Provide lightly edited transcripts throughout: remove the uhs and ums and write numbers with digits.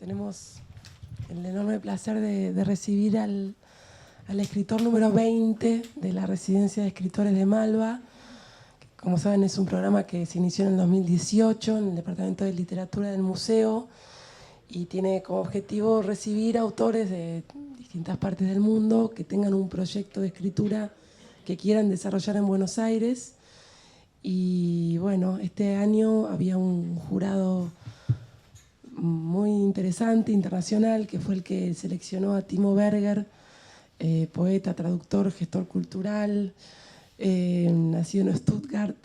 Tenemos el enorme placer de recibir al escritor número 20 de la Residencia de Escritores de Malva. Como saben, es un programa que se inició en el 2018 en el Departamento de Literatura del Museo y tiene como objetivo recibir autores de distintas partes del mundo que tengan un proyecto de escritura que quieran desarrollar en Buenos Aires. Y bueno, este año había un jurado muy interesante, internacional, que fue el que seleccionó a Timo Berger, poeta, traductor, gestor cultural, nacido en Stuttgart,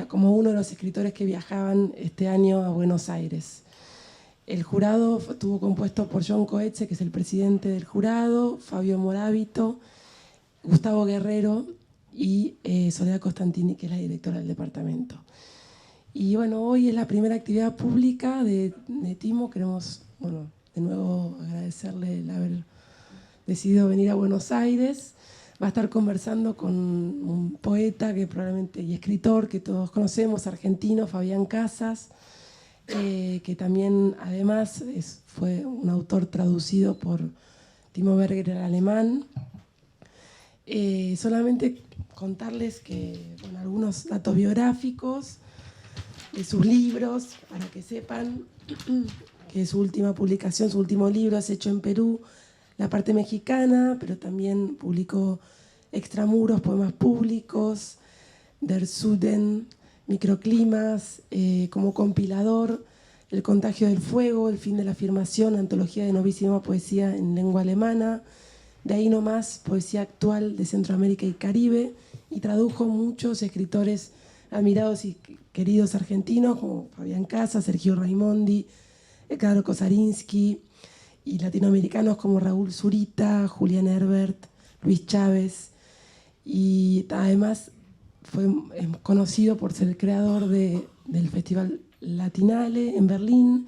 como uno de los escritores que viajaban este año a Buenos Aires. El jurado estuvo compuesto por John Coetze, que es el presidente del jurado, Fabio Moravito, Gustavo Guerrero y Soledad Costantini, que es la directora del departamento. Y bueno, hoy es la primera actividad pública de Timo. Queremos, bueno, de nuevo agradecerle el haber decidido venir a Buenos Aires. Va a estar conversando con un poeta que probablemente, y escritor que todos conocemos, argentino, Fabián Casas, que también además fue un autor traducido por Timo Berger al alemán. Solamente contarles que, bueno, algunos datos biográficos de sus libros, para que sepan que su última publicación, su último libro es hecho en Perú, La parte mexicana, pero también publicó Extramuros, poemas públicos, Der Süden, Microclimas, como compilador, El contagio del fuego, El fin de la afirmación, antología de novísima poesía en lengua alemana, De ahí nomás, poesía actual de Centroamérica y Caribe, y tradujo muchos escritores admirados y queridos argentinos como Fabián Casas, Sergio Raimondi, Edgardo Kosarinsky, y latinoamericanos como Raúl Zurita, Julián Herbert, Luis Chávez. Y además fue conocido por ser el creador del Festival Latinale en Berlín,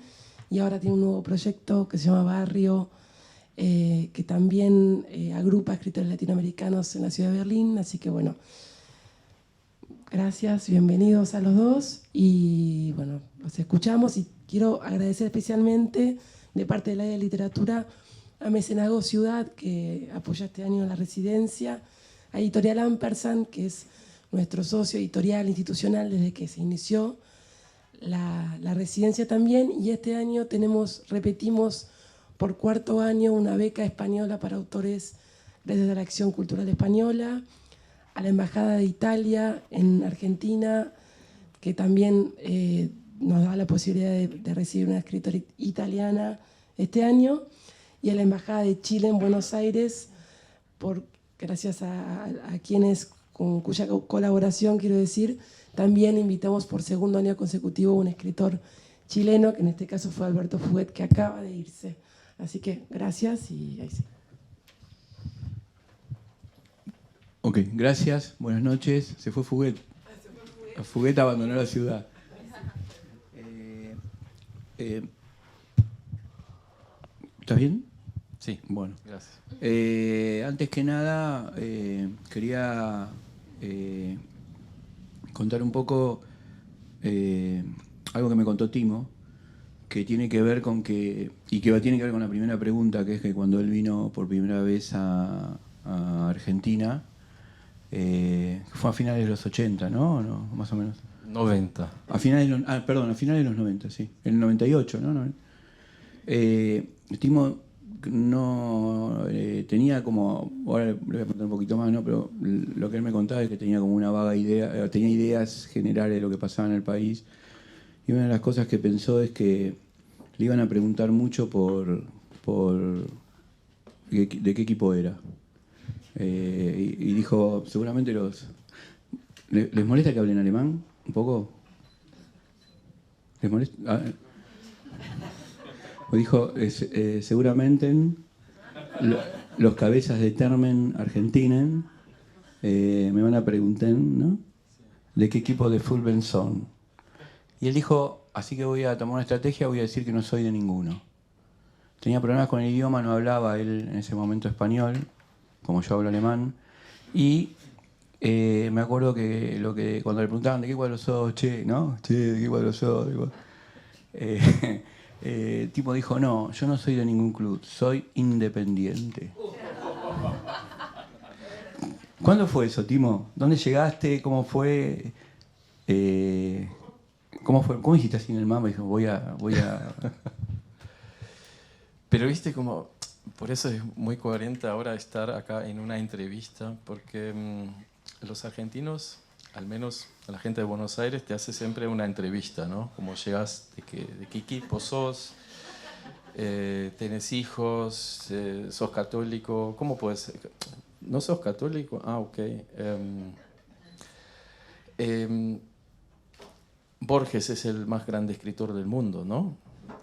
y ahora tiene un nuevo proyecto que se llama Barrio, que también agrupa escritores latinoamericanos en la ciudad de Berlín. Así que bueno, gracias, bienvenidos a los dos y bueno, los escuchamos. Y quiero agradecer especialmente de parte del área de literatura a Mecenazgo Ciudad, que apoya este año la residencia, a Editorial Ampersand, que es nuestro socio editorial institucional desde que se inició la residencia también, y este año repetimos por cuarto año una beca española para autores gracias a la Acción Cultural Española, a la Embajada de Italia en Argentina, que también nos da la posibilidad de recibir una escritora italiana este año, y a la Embajada de Chile en Buenos Aires, gracias a quienes, con cuya colaboración, quiero decir, también invitamos por segundo año consecutivo a un escritor chileno, que en este caso fue Alberto Fuguet, que acaba de irse. Así que gracias y ahí sí. Ok, gracias, buenas noches. Se fue Fuguet. Fuguet abandonó la ciudad. ¿Estás bien? Sí. Bueno. Gracias. Antes que nada, quería contar un poco algo que me contó Timo, que tiene que ver con tiene que ver con la primera pregunta, que es que cuando él vino por primera vez a Argentina, fue a finales de los 80, ¿no? ¿No? Más o menos. 90. A finales de los 90, sí. En el 98, ¿no? Timo no tenía como, ahora le voy a contar un poquito más, ¿no? Pero lo que él me contaba es que tenía como una vaga idea, tenía ideas generales de lo que pasaba en el país, y una de las cosas que pensó es que le iban a preguntar mucho por de qué equipo era. Y dijo, seguramente ¿les molesta que hablen alemán un poco? ¿Les molesta? Dijo, seguramente los cabezas de Termen Argentinen me van a preguntar, ¿no?, de qué equipo de fútbol son. Y él dijo, así que voy a tomar una estrategia, voy a decir que no soy de ninguno. Tenía problemas con el idioma, no hablaba él en ese momento español, como yo hablo alemán, y me acuerdo que cuando le preguntaban de qué cuadro sos, che, ¿no? Che, ¿de qué cuadro sos? tipo dijo, no, yo no soy de ningún club, soy independiente. ¿Cuándo fue eso, Timo? ¿Dónde llegaste? ¿Cómo fue? ¿Cómo fue? ¿Cómo hiciste así en el mapa? Dijo, voy a... Pero viste como, por eso es muy coherente ahora estar acá en una entrevista, porque los argentinos, al menos la gente de Buenos Aires, te hace siempre una entrevista, ¿no? Como llegas, de qué equipo sos, tenés hijos, sos católico, ¿cómo puedes ser? ¿No sos católico? Ah, ok. Borges es el más grande escritor del mundo, ¿no?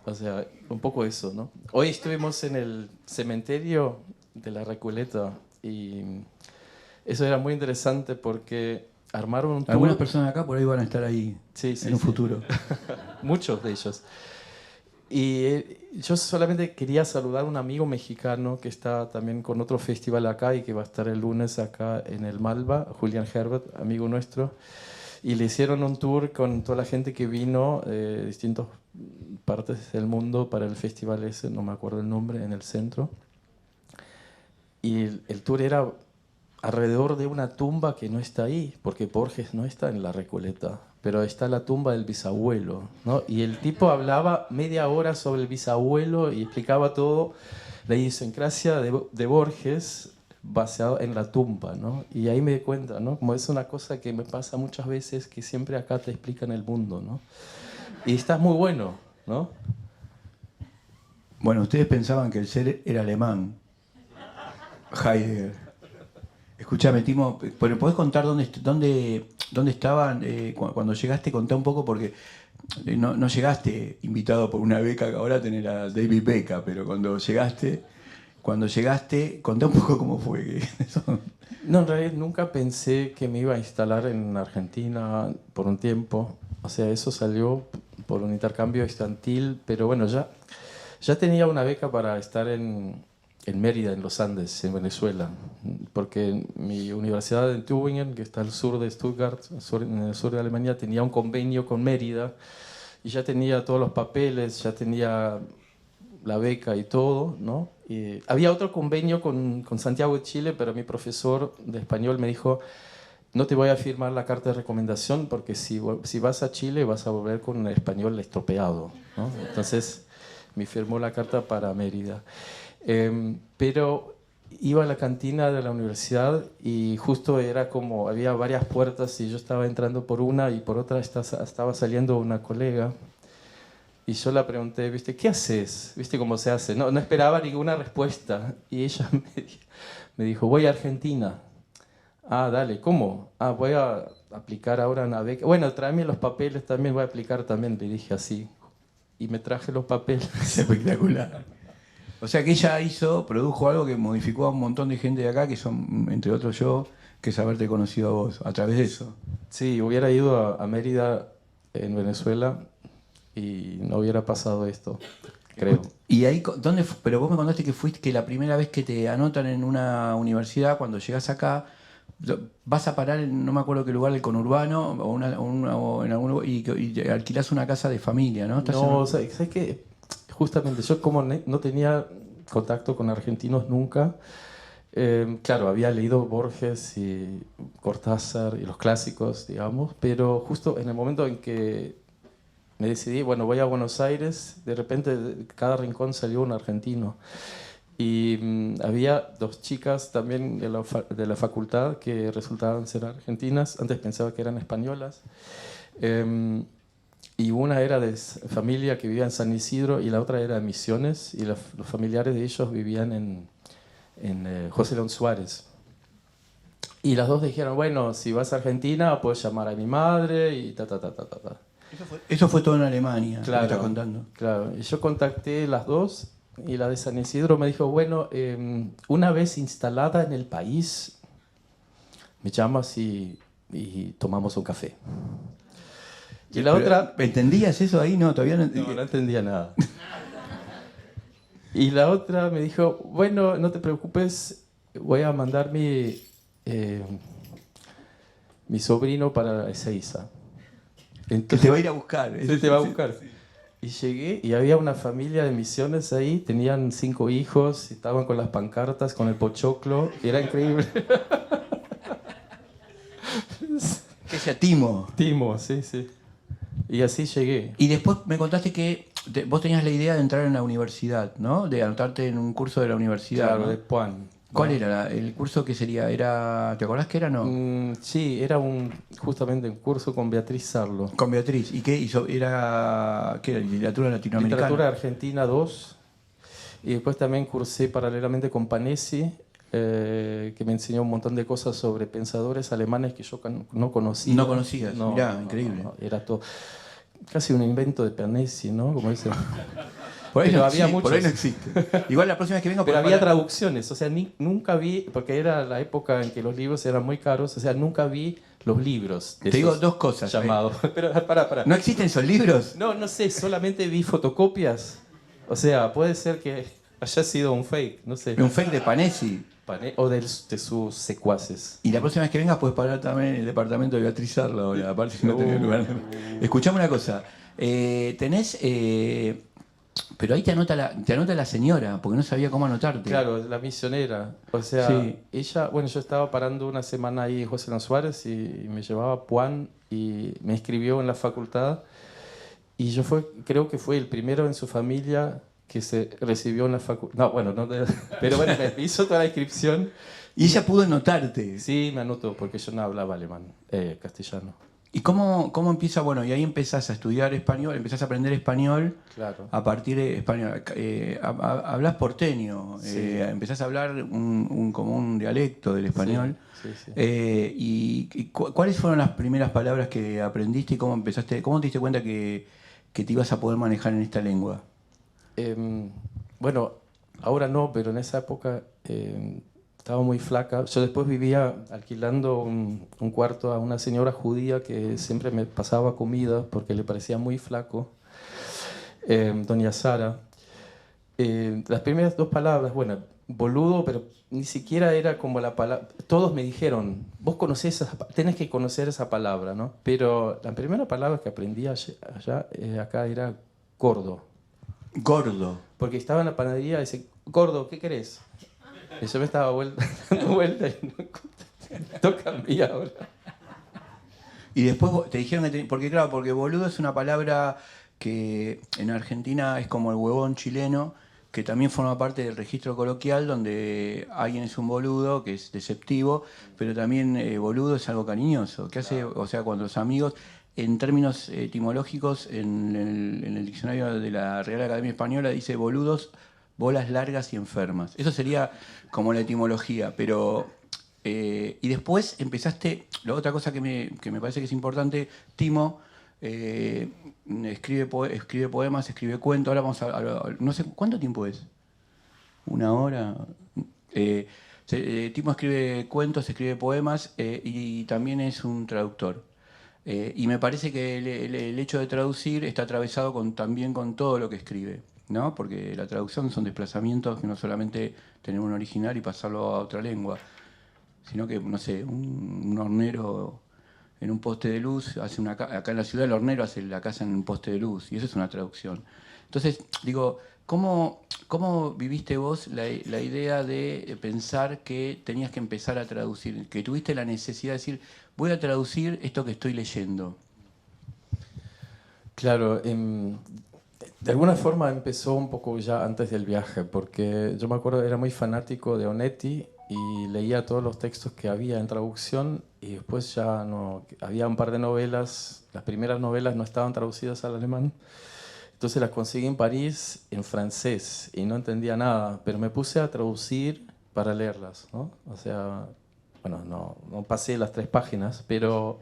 O sea, un poco eso, ¿no? Hoy estuvimos en el cementerio de la Recoleta y eso era muy interesante porque armaron un tour. Algunas personas acá por ahí van a estar ahí en un futuro. Muchos de ellos. Y yo solamente quería saludar a un amigo mexicano que está también con otro festival acá y que va a estar el lunes acá en el Malva, Julián Herbert, amigo nuestro. Y le hicieron un tour con toda la gente que vino de distintas partes del mundo para el festival ese, no me acuerdo el nombre, en el centro. Y el tour era alrededor de una tumba que no está ahí, porque Borges no está en la Recoleta, pero está la tumba del bisabuelo, ¿no? Y el tipo hablaba media hora sobre el bisabuelo y explicaba todo, la idiosincrasia de Borges basado en la tumba, ¿no? Y ahí me di cuenta, ¿no? Como es una cosa que me pasa muchas veces, que siempre acá te explican el mundo, ¿no? Y está muy bueno, ¿no? Bueno, ustedes pensaban que el ser era alemán, Heidegger. Escuchame, Timo, ¿podés contar dónde estaban cuando llegaste? Contá un poco, porque no llegaste invitado por una beca, que ahora tenés la David Beca, pero cuando llegaste, contá un poco cómo fue. No, en realidad nunca pensé que me iba a instalar en Argentina por un tiempo. O sea, eso salió por un intercambio estudiantil, pero bueno, ya tenía una beca para estar en Mérida, en los Andes, en Venezuela, porque mi universidad en Tübingen, que está al sur de Stuttgart, en el sur de Alemania, tenía un convenio con Mérida y ya tenía todos los papeles, ya tenía la beca y todo, ¿no? Y había otro convenio con Santiago de Chile, pero mi profesor de español me dijo, no te voy a firmar la carta de recomendación porque si vas a Chile vas a volver con un español estropeado, ¿no? Entonces me firmó la carta para Mérida. Pero iba a la cantina de la universidad y justo era como, había varias puertas y yo estaba entrando por una y por otra estaba saliendo una colega y yo la pregunté, ¿viste? ¿Qué haces? ¿Viste cómo se hace? No esperaba ninguna respuesta y ella me dijo, voy a Argentina. Ah, dale, ¿cómo? Ah, voy a aplicar ahora una beca. Bueno, tráeme los papeles también, voy a aplicar también, le dije así. Y me traje los papeles. Espectacular. O sea que ella produjo algo que modificó a un montón de gente de acá, que son, entre otros yo, que es haberte conocido a vos, a través de eso. Sí, hubiera ido a Mérida, en Venezuela, y no hubiera pasado esto, creo. ¿Y ahí dónde? Pero vos me contaste que la primera vez que te anotan en una universidad, cuando llegás acá, vas a parar en no me acuerdo qué lugar, el conurbano, o en algún lugar, y alquilás una casa de familia, ¿no? No, ¿sabes qué? Justamente yo como no tenía contacto con argentinos nunca, claro, había leído Borges y Cortázar y los clásicos, digamos, pero justo en el momento en que me decidí, bueno, voy a Buenos Aires, de repente de cada rincón salió un argentino. Y había dos chicas también de la facultad que resultaban ser argentinas, antes pensaba que eran españolas. Y una era de familia que vivía en San Isidro y la otra era de Misiones, y los familiares de ellos vivían en José León Suárez. Y las dos dijeron, bueno, si vas a Argentina puedes llamar a mi madre y ta. Eso fue todo en Alemania, Claro, lo que estás contando. Claro, y yo contacté las dos y la de San Isidro me dijo, bueno, una vez instalada en el país, me llamas y tomamos un café. Y la otra... ¿Entendías eso ahí? No, todavía no. No entendía nada. Y la otra me dijo, bueno, no te preocupes, voy a mandar mi sobrino para Ezeiza. Entonces, te va a ir a buscar. Sí, te va a buscar. Sí. Y llegué y había una familia de Misiones ahí, tenían 5 hijos, estaban con las pancartas, con el pochoclo, y era increíble. Que sea Timo. Timo, sí, sí. Y así llegué. Y después me contaste que vos tenías la idea de entrar en la universidad, ¿no? De anotarte en un curso de la universidad. Claro, ¿no? de Puan. ¿Cuál ¿no? era el curso que sería? ¿Te acordás que era no? Sí, era justamente un curso con Beatriz Sarlo. Con Beatriz. ¿Y qué hizo? ¿Qué era? ¿Literatura latinoamericana? Literatura Argentina 2. Y después también cursé paralelamente con Panesi, que me enseñó un montón de cosas sobre pensadores alemanes que yo no conocía. No conocías, mirá, increíble. Era todo casi un invento de Panesi, ¿no? Como dicen. Por ahí, Pero no, había sí, muchos. por ahí no existe. Igual la próxima vez que venga... Pero había traducciones, o sea, nunca vi, porque era la época en que los libros eran muy caros, o sea, nunca vi los libros. Te digo dos cosas. Llamados. Pero, pará. ¿No existen esos libros? No sé, solamente vi fotocopias. O sea, puede ser que haya sido un fake, no sé. Un fake de Panesi. O de sus secuaces. Y la próxima vez que vengas puedes parar también en el departamento de Beatriz Sarlo ahora, aparte si no tenés lugar. Escuchame una cosa. Tenés... pero ahí te anota la señora, porque no sabía cómo anotarte. Claro, la misionera. O sea, Sí. ella, bueno, yo estaba parando una semana ahí en José Luis Suárez y me llevaba a Puan y me inscribió en la facultad. Y yo creo que fue el primero en su familia que se recibió en la facultad. No, bueno, pero bueno, me hizo toda la inscripción. Y ella pudo anotarte. Sí, me anotó, porque yo no hablaba alemán, castellano. ¿Y cómo empieza? Bueno, y ahí empezás a estudiar español, empezás a aprender español. Claro. A partir de español. Hablás porteño, Sí. empezás a hablar como un dialecto del español. Sí. ¿Cuáles fueron las primeras palabras que aprendiste y cómo te diste cuenta que te ibas a poder manejar en esta lengua? Bueno, ahora no, pero en esa época estaba muy flaca. Yo después vivía alquilando un cuarto a una señora judía que siempre me pasaba comida porque le parecía muy flaco, doña Sara. Las primeras 2 palabras, bueno, boludo, pero ni siquiera era como la palabra. Todos me dijeron, vos tenés que conocer esa palabra, ¿no? Pero la primera palabra que aprendí acá era gordo. Gordo. Porque estaba en la panadería y dice, gordo, ¿qué querés? Y yo me estaba dando vuelta y no toca a mí ahora. Y después te dijeron que porque boludo es una palabra que en Argentina es como el huevón chileno, que también forma parte del registro coloquial, donde alguien es un boludo, que es deceptivo, pero también boludo es algo cariñoso. Que hace, o sea, cuando los amigos, en términos etimológicos, en el diccionario de la Real Academia Española dice boludos, bolas largas y enfermas. Eso sería como la etimología, pero... y después empezaste, la otra cosa que me parece que es importante, Timo escribe poemas, escribe cuentos, ahora vamos no sé, ¿cuánto tiempo es? ¿1 hora? Timo escribe cuentos, escribe poemas y también es un traductor. Y me parece que el hecho de traducir está atravesado también con todo lo que escribe, ¿no? Porque la traducción son desplazamientos que no solamente tener un original y pasarlo a otra lengua, sino que, no sé, un hornero en un poste de luz, acá en la ciudad el hornero hace la casa en un poste de luz, y eso es una traducción. Entonces, digo, ¿cómo viviste vos la idea de pensar que tenías que empezar a traducir, que tuviste la necesidad de decir, voy a traducir esto que estoy leyendo? Claro, de alguna forma empezó un poco ya antes del viaje, porque yo me acuerdo era muy fanático de Onetti y leía todos los textos que había en traducción y después ya no, había un par de novelas, las primeras novelas no estaban traducidas al alemán, entonces las conseguí en París en francés y no entendía nada, pero me puse a traducir para leerlas, ¿no? O sea, bueno, no pasé las 3 páginas, pero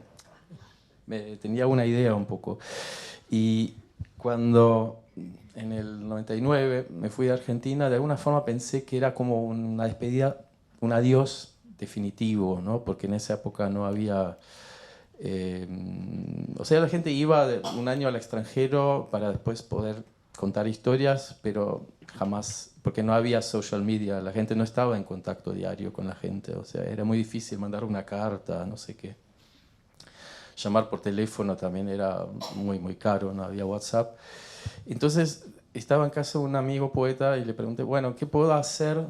tenía una idea un poco. Y cuando en el 99 me fui de Argentina, de alguna forma pensé que era como una despedida, un adiós definitivo, ¿no? Porque en esa época no había... o sea, la gente iba un año al extranjero para después poder contar historias, pero jamás, porque no había social media, la gente no estaba en contacto diario con la gente, o sea, era muy difícil mandar una carta, no sé qué. Llamar por teléfono también era muy, muy caro, no había WhatsApp. Entonces estaba en casa de un amigo poeta y le pregunté, bueno, ¿qué puedo hacer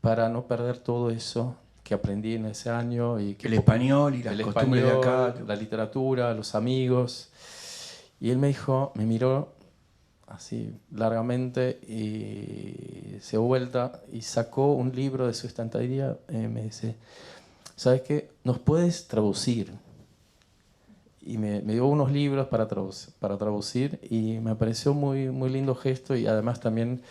para no perder todo eso que aprendí en ese año? Y que El español y las el costumbres de acá. español, la literatura, los amigos. Y él me dijo, me miró así largamente y se dio vuelta y sacó un libro de su estantería y me dice, ¿sabes qué? ¿Nos puedes traducir? Y me dio unos libros para traducir y me pareció muy, muy lindo gesto y además también...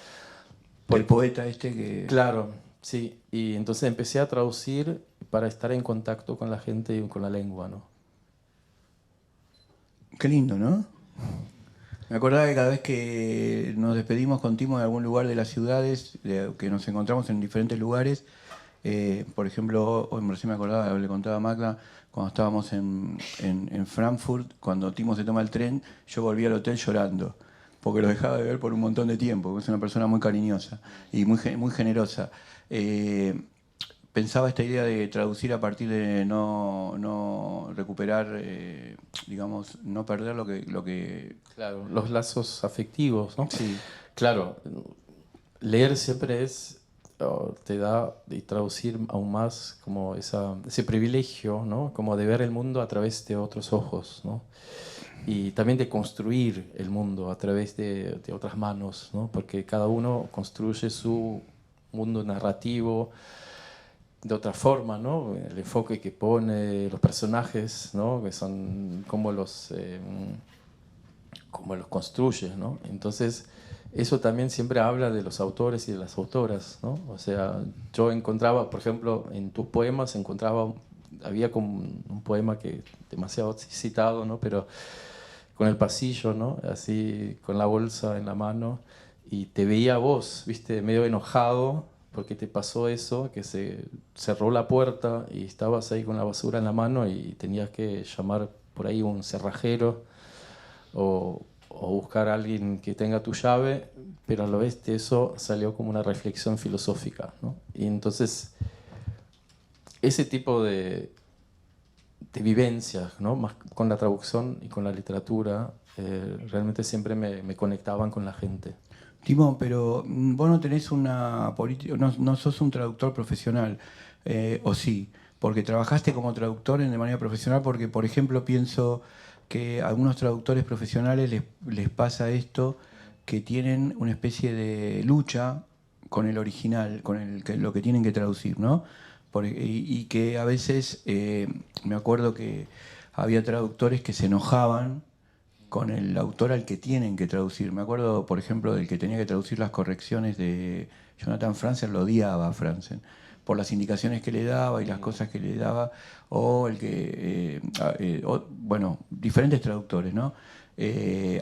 El poeta este que... Claro, sí. Y entonces empecé a traducir para estar en contacto con la gente y con la lengua, ¿no? Qué lindo, ¿no? Me acordaba que cada vez que nos despedimos con Timo de algún lugar de las ciudades, que nos encontramos en diferentes lugares, por ejemplo, hoy recién me acordaba, le contaba a Magda, cuando estábamos en Frankfurt, cuando Timo se toma el tren, yo volví al hotel llorando, porque lo dejaba de ver por un montón de tiempo, porque es una persona muy cariñosa y muy generosa. Pensaba esta idea de traducir a partir de no recuperar, digamos, no perder lo que... Claro, los lazos afectivos, ¿no? Sí. Claro, leer siempre es, te da, y traducir aún más como ese privilegio, ¿no? Como de ver el mundo a través de otros ojos, ¿no? Y también de construir el mundo a través de otras manos, ¿no? Porque cada uno construye su mundo narrativo de otra forma, ¿no? El enfoque que pone los personajes, ¿no? Que son cómo los construye, ¿no? Entonces, eso también siempre habla de los autores y de las autoras, ¿no? O sea, yo encontraba, por ejemplo, en tus poemas había como un poema que demasiado citado, ¿no? Pero con el pasillo, ¿no? Así, con la bolsa en la mano, y te veía a vos, viste, medio enojado, porque te pasó eso, que se cerró la puerta y estabas ahí con la basura en la mano y tenías que llamar por ahí un cerrajero o buscar a alguien que tenga tu llave, pero a la vez de eso salió como una reflexión filosófica, ¿no? Y entonces, ese tipo de vivencias, ¿no? Más con la traducción y con la literatura, realmente siempre me conectaban con la gente. Timo, pero vos no tenés una política, no sos un traductor profesional, o sí, porque trabajaste como traductor de manera profesional, porque por ejemplo pienso que a algunos traductores profesionales les pasa esto, que tienen una especie de lucha con el original, con lo que tienen que traducir, ¿no? Y que a veces, me acuerdo que había traductores que se enojaban con el autor al que tienen que traducir. Me acuerdo, por ejemplo, del que tenía que traducir las correcciones de Jonathan Franzen, lo odiaba a Franzen, por las indicaciones que le daba y las cosas que le daba, o el que, bueno, diferentes traductores, ¿no? Me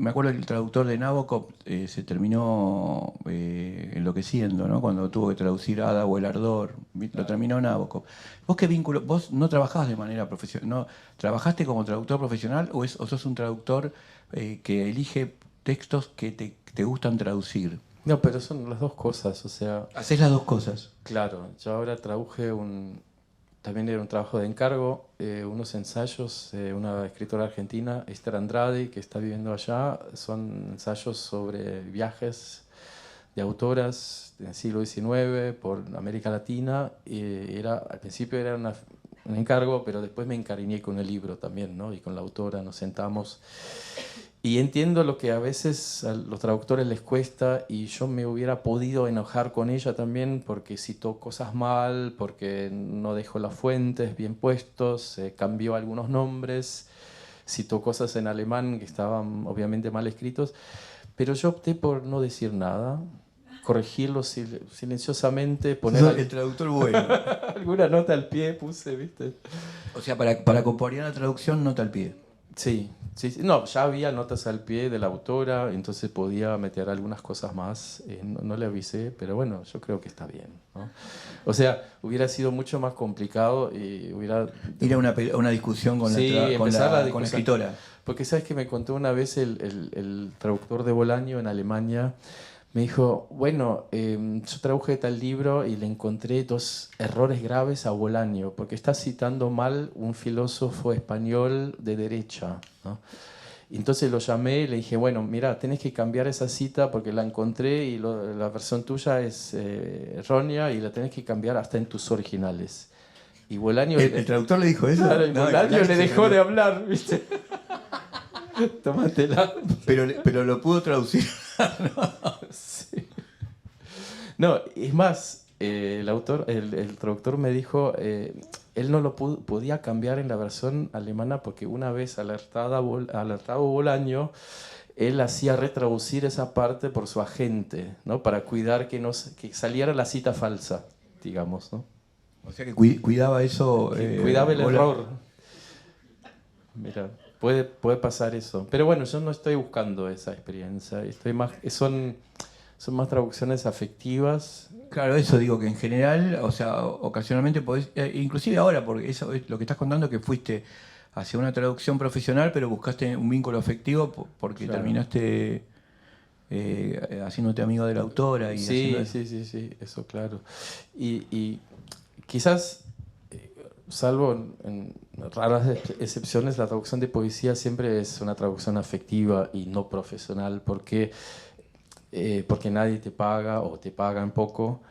acuerdo que el traductor de Nabokov se terminó enloqueciendo, ¿no? Cuando tuvo que traducir Ada o El Ardor, lo terminó Nabokov. ¿Vos qué vínculo? ¿Vos no trabajás de manera profesional? ¿No, trabajaste como traductor profesional o sos un traductor que elige textos que te gustan traducir? No, pero son las dos cosas, o sea... Hacés las dos cosas. Claro, yo ahora traduje también era un trabajo de encargo, unos ensayos, una escritora argentina, Esther Andrade, que está viviendo allá, son ensayos sobre viajes de autoras del siglo XIX por América Latina, y al principio era un encargo, pero después me encariñé con el libro también, ¿no? Y con la autora nos sentamos. Y entiendo lo que a veces a los traductores les cuesta, y yo me hubiera podido enojar con ella también porque citó cosas mal, porque no dejó las fuentes bien puestos, cambió algunos nombres, citó cosas en alemán que estaban obviamente mal escritos, pero yo opté por no decir nada, corregirlo silenciosamente, poner El traductor bueno. alguna nota al pie, puse, ¿viste? O sea, para acompañar la traducción, nota al pie. Sí, sí, sí. No, ya había notas al pie de la autora, entonces podía meter algunas cosas más. No le avisé, pero bueno, yo creo que está bien, ¿no? O sea, hubiera sido mucho más complicado y hubiera... Ir a una discusión con, sí, con la la escritora. Porque sabes que me contó una vez el traductor de Bolaño en Alemania. Me dijo, bueno, yo traduje tal libro y le encontré 2 errores graves a Bolaño, porque está citando mal un filósofo español de derecha, ¿no? Y entonces lo llamé y le dije, bueno, mira, tenés que cambiar esa cita porque la encontré y la versión tuya es errónea y la tenés que cambiar hasta en tus originales. Y Bolaño... ¿El traductor le dijo eso? Claro, y No, Bolaño le dejó salió. de hablar, ¿viste? Tómatela. Pero lo pudo traducir. Sí. No, es más, el traductor me dijo, él no lo podía cambiar en la versión alemana porque una vez alertado Bolaño, él hacía retraducir esa parte por su agente, ¿no? Para cuidar que saliera la cita falsa, digamos, ¿no? O sea que cuidaba eso. Cuidaba el error. Mira, puede pasar eso. Pero bueno, yo no estoy buscando esa experiencia. Son más traducciones afectivas. Claro, eso digo que en general, o sea, ocasionalmente podés, inclusive ahora, porque eso es lo que estás contando, que fuiste hacia una traducción profesional, pero buscaste un vínculo afectivo porque Claro. terminaste haciéndote amigo de la autora. Y Sí, haciendo... sí, eso claro. Y quizás, salvo en raras excepciones, la traducción de poesía siempre es una traducción afectiva y no profesional, porque nadie te paga o te pagan poco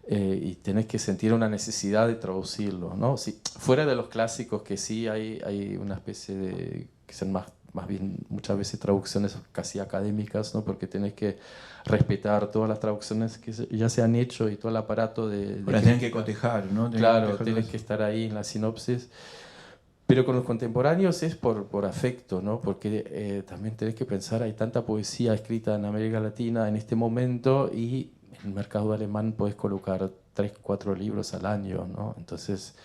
y tenés que sentir una necesidad de traducirlo, ¿no? Sí, fuera de los clásicos que sí hay una especie de... que son más bien muchas veces traducciones casi académicas, ¿no? Porque tenés que respetar todas las traducciones que ya se han hecho y todo el aparato de Las tenés que cotejar, ¿no? Claro, tienes que estar ahí en la sinopsis. Pero con los contemporáneos es por afecto, ¿no? Porque también tenés que pensar, hay tanta poesía escrita en América Latina en este momento y en el mercado alemán podés colocar 3, 4 libros al año, ¿no? Entonces,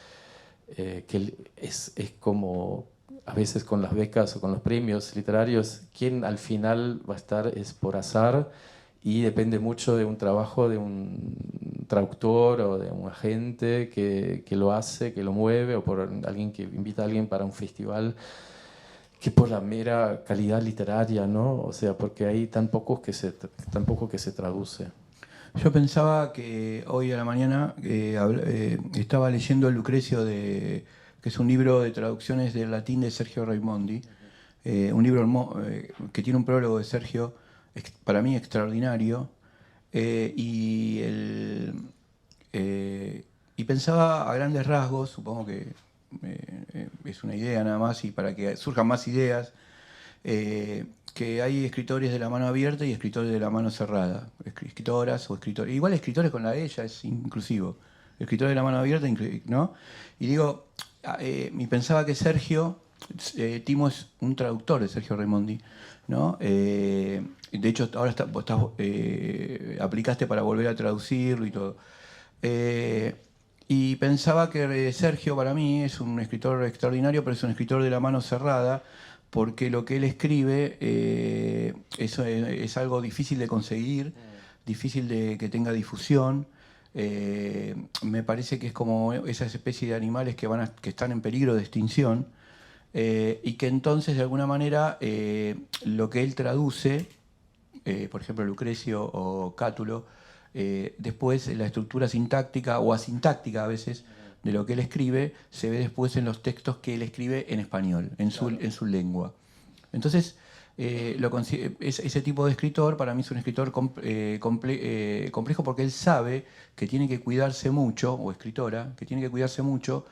es como a veces con las becas o con los premios literarios, quien al final va a estar es por azar y depende mucho de un trabajo de un traductor o de un agente que lo hace, que lo mueve, o por alguien que invita a alguien para un festival, que por la mera calidad literaria, ¿no? O sea, porque hay tan poco que se traduce. Yo pensaba que hoy a la mañana estaba leyendo Lucrecio, que es un libro de traducciones del latín de Sergio Raimondi, un libro que tiene un prólogo de Sergio, para mí extraordinario, y pensaba a grandes rasgos, supongo que es una idea nada más, y para que surjan más ideas, que hay escritores de la mano abierta y escritores de la mano cerrada, escritoras o escritores, igual escritores con la E ya es inclusivo, escritores de la mano abierta, ¿no? Y digo, y pensaba que Sergio, Timo es un traductor de Sergio Raimondi, ¿no? De hecho, ahora aplicaste para volver a traducirlo y todo. Y pensaba que Sergio para mí es un escritor extraordinario, pero es un escritor de la mano cerrada, porque lo que él escribe es algo difícil de conseguir, difícil de que tenga difusión. Me parece que es como esas especies de animales que están en peligro de extinción, y que entonces de alguna manera lo que él traduce, por ejemplo Lucrecio o Cátulo, después la estructura sintáctica o asintáctica a veces de lo que él escribe se ve después en los textos que él escribe en español, en su lengua. Entonces, ese tipo de escritor para mí es un escritor complejo, porque él sabe que tiene que cuidarse mucho, o escritora, que tiene que cuidarse mucho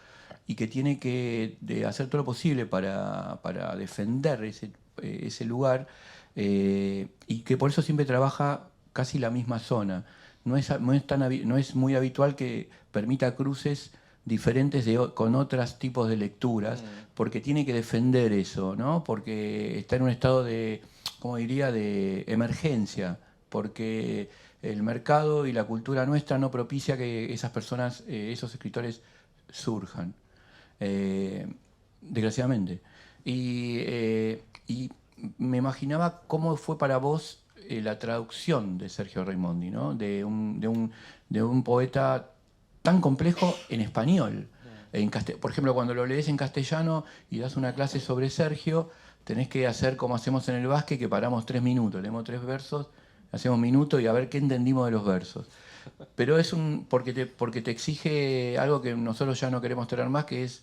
y que tiene que hacer todo lo posible para defender ese lugar, y que por eso siempre trabaja casi la misma zona. No es muy habitual que permita cruces diferentes con otros tipos de lecturas, porque tiene que defender eso, ¿no? Porque está en un estado de, como diría, de emergencia, porque el mercado y la cultura nuestra no propicia que esas personas, esos escritores, surjan, desgraciadamente. Y me imaginaba cómo fue para vos la traducción de Sergio Raimondi, ¿no? De un poeta tan complejo en español. Por ejemplo, cuando lo lees en castellano y das una clase sobre Sergio, tenés que hacer como hacemos en el básquet, que paramos 3 minutos, leemos 3 versos, hacemos un minuto y a ver qué entendimos de los versos. Pero es porque te exige algo que nosotros ya no queremos tener más, que es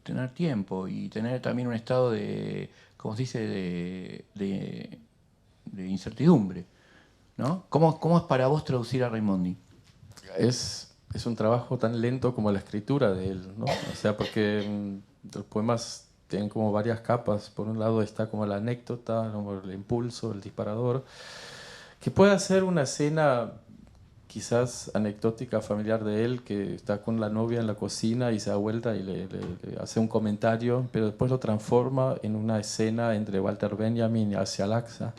tener tiempo y tener también un estado de, ¿cómo se dice?, de incertidumbre, ¿no? ¿Cómo es para vos traducir a Raimondi? Es un trabajo tan lento como la escritura de él, ¿no? O sea, porque los poemas tienen como varias capas. Por un lado está como la anécdota, como el impulso, el disparador, que puede ser una escena quizás anecdótica familiar de él, que está con la novia en la cocina y se da vuelta y le hace un comentario, pero después lo transforma en una escena entre Walter Benjamin y Asia Alaxa,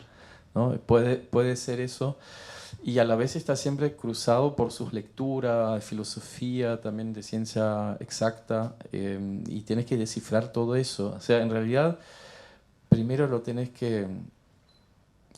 ¿no? Puede ser eso. Y a la vez está siempre cruzado por sus lecturas de filosofía, también de ciencia exacta, y tienes que descifrar todo eso. O sea, en realidad, primero lo tenés que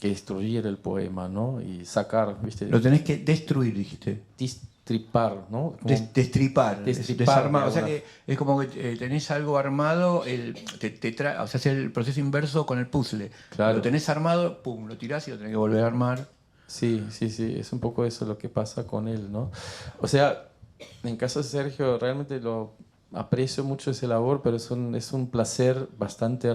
destruir el poema, ¿no? Y sacar, ¿viste? Lo tenés que destruir, dijiste. Destripar, ¿no? Destripar, desarmar. O sea una... que es como que tenés algo armado, o sea, es el proceso inverso con el puzzle. Claro. Lo tenés armado, pum, lo tirás y lo tenés que volver a armar. Sí, es un poco eso lo que pasa con él, ¿no? O sea, en caso de Sergio, realmente lo aprecio mucho ese labor, pero es un placer bastante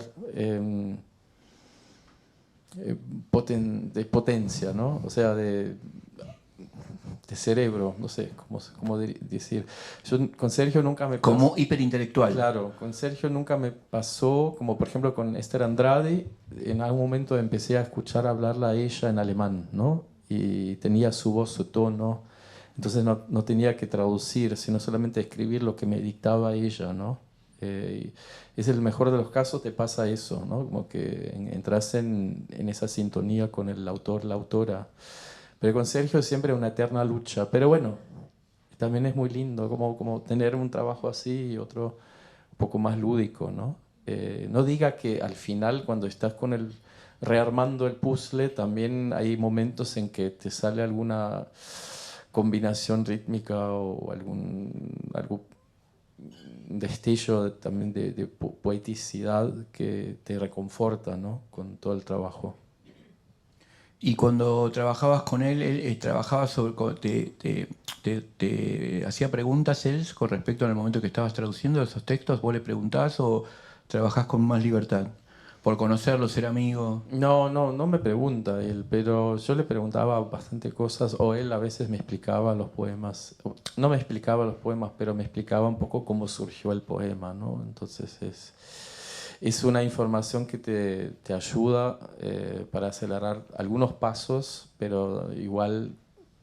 de potencia, ¿no? O sea, de cerebro, no sé cómo decir. Yo con Sergio nunca me pasó. Como hiperintelectual. Claro, con Sergio nunca me pasó, como por ejemplo con Esther Andrade, en algún momento empecé a escuchar hablarla a ella en alemán, ¿no? Y tenía su voz, su tono, entonces no tenía que traducir, sino solamente escribir lo que me dictaba ella, ¿no? Es el mejor de los casos, te pasa eso, ¿no? Como que entras en esa sintonía con el autor, la autora. Pero con Sergio es siempre una eterna lucha. Pero bueno, también es muy lindo como tener un trabajo así y otro un poco más lúdico, ¿no? No diga que al final, cuando estás con rearmando el puzzle, también hay momentos en que te sale alguna combinación rítmica o algo destello también de poeticidad que te reconforta, ¿no? Con todo el trabajo. Y cuando trabajabas con él, trabajaba te hacía preguntas él con respecto al momento que estabas traduciendo esos textos. ¿Vos le preguntás o trabajás con más libertad? Por conocerlo, ser amigo. No me pregunta él, pero yo le preguntaba bastante cosas, o él a veces me explicaba los poemas. No me explicaba los poemas, pero me explicaba un poco cómo surgió el poema, ¿no? Entonces es una información que te ayuda para acelerar algunos pasos, pero igual